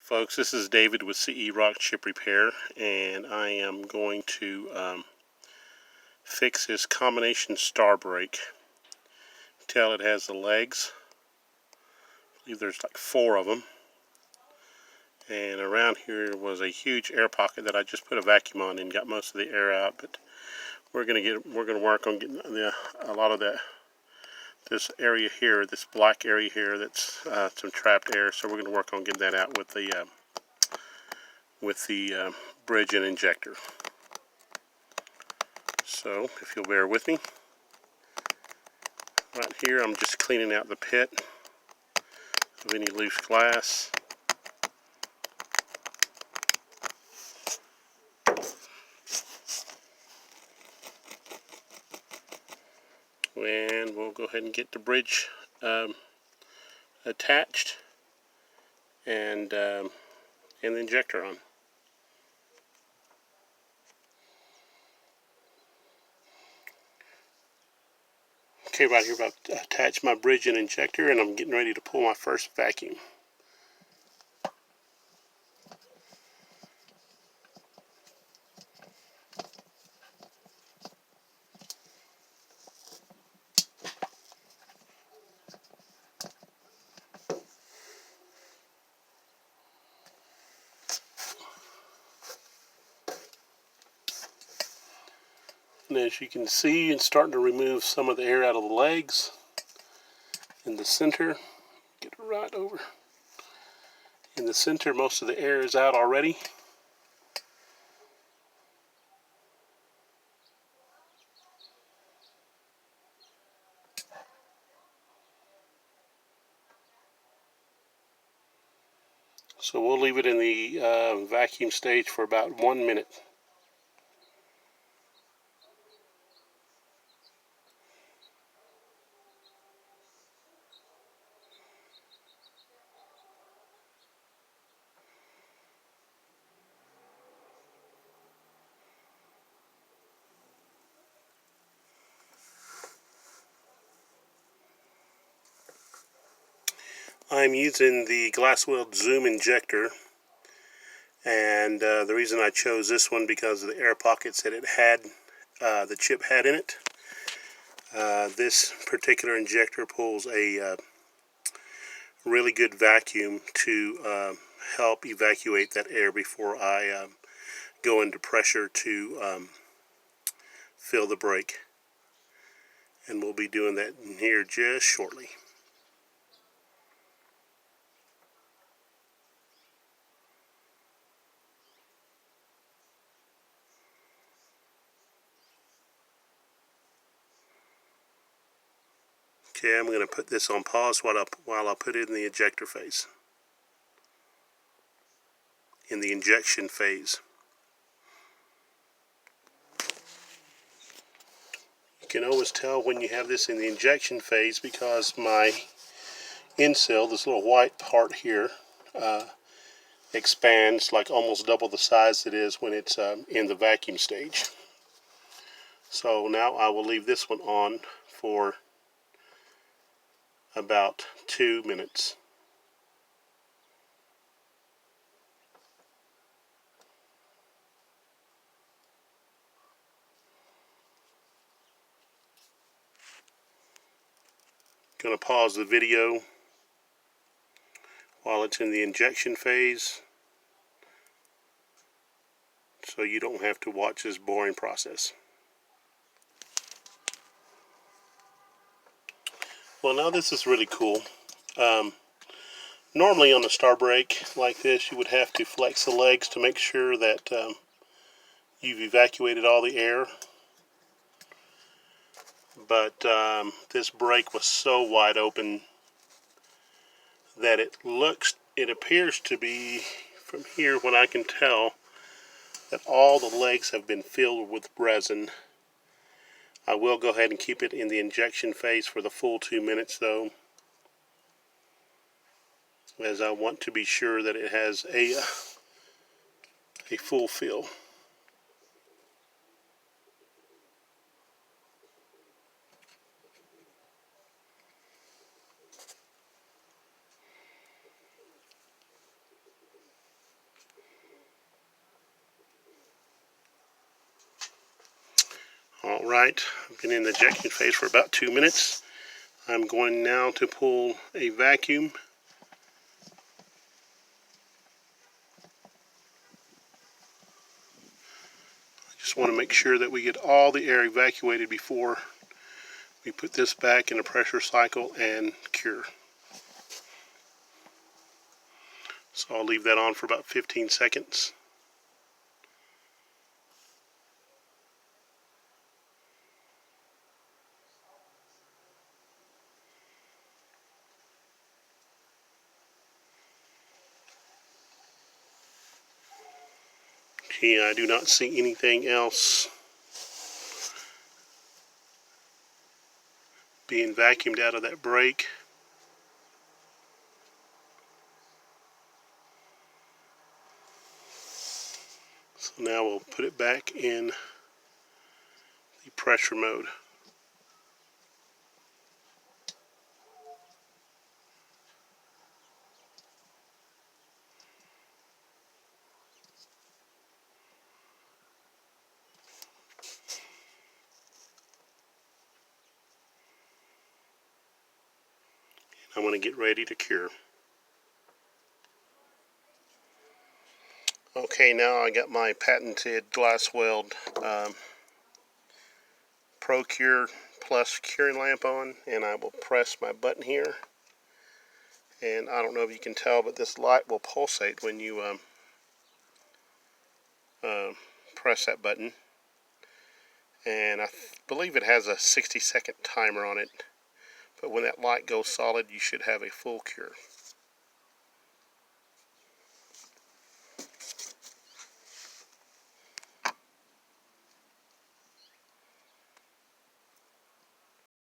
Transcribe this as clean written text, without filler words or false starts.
Folks, this is David with CE Rock Chip Repair, and I am going to fix this combination star brake. Tell it has the legs. I believe there's like 4 of them. And around here was a huge air pocket that I just put a vacuum on and got most of the air out. But we're gonna work on getting a lot of this area here, this black area here, that's some trapped air. So we're gonna work on getting that out with the bridge and injector. So if you'll bear with me, right here I'm just cleaning out the pit of any loose glass. And we'll go ahead and get the bridge attached and the injector on. Okay, right here, about to attach my bridge and injector, and I'm getting ready to pull my first vacuum. And as you can see, it's starting to remove some of the air out of the legs in the center. Get it right over. In the center, most of the air is out already. So we'll leave it in the vacuum stage for about 1 minute. I'm using the glass-welled zoom injector, and the reason I chose this one because of the air pockets that it had, the chip had in it. This particular injector pulls a really good vacuum to help evacuate that air before I go into pressure to fill the brake. And we'll be doing that in here just shortly. Okay, I'm going to put this on pause while I put it in the ejector phase. In the injection phase. You can always tell when you have this in the injection phase because my inseal, this little white part here, expands like almost double the size it is when it's in the vacuum stage. So now I will leave this one on for about 2 minutes. Going to pause the video while it's in the injection phase so you don't have to watch this boring process. Well, now this is really cool. Normally on a star brake like this, you would have to flex the legs to make sure that you've evacuated all the air. But this brake was so wide open that it appears to be, from here what I can tell, that all the legs have been filled with resin. I will go ahead and keep it in the injection phase for the full 2 minutes though, as I want to be sure that it has a full fill. Alright, I've been in the ejection phase for about 2 minutes. I'm going now to pull a vacuum. I just want to make sure that we get all the air evacuated before we put this back in a pressure cycle and cure. So I'll leave that on for about 15 seconds. Okay, I do not see anything else being vacuumed out of that brake. So now we'll put it back in the pressure mode. I'm going to get ready to cure. Okay, now I got my patented glass weld Pro Cure Plus curing lamp on, and I will press my button here. And I don't know if you can tell, but this light will pulsate when you press that button. And I believe it has a 60-second timer on it. But when that light goes solid, you should have a full cure.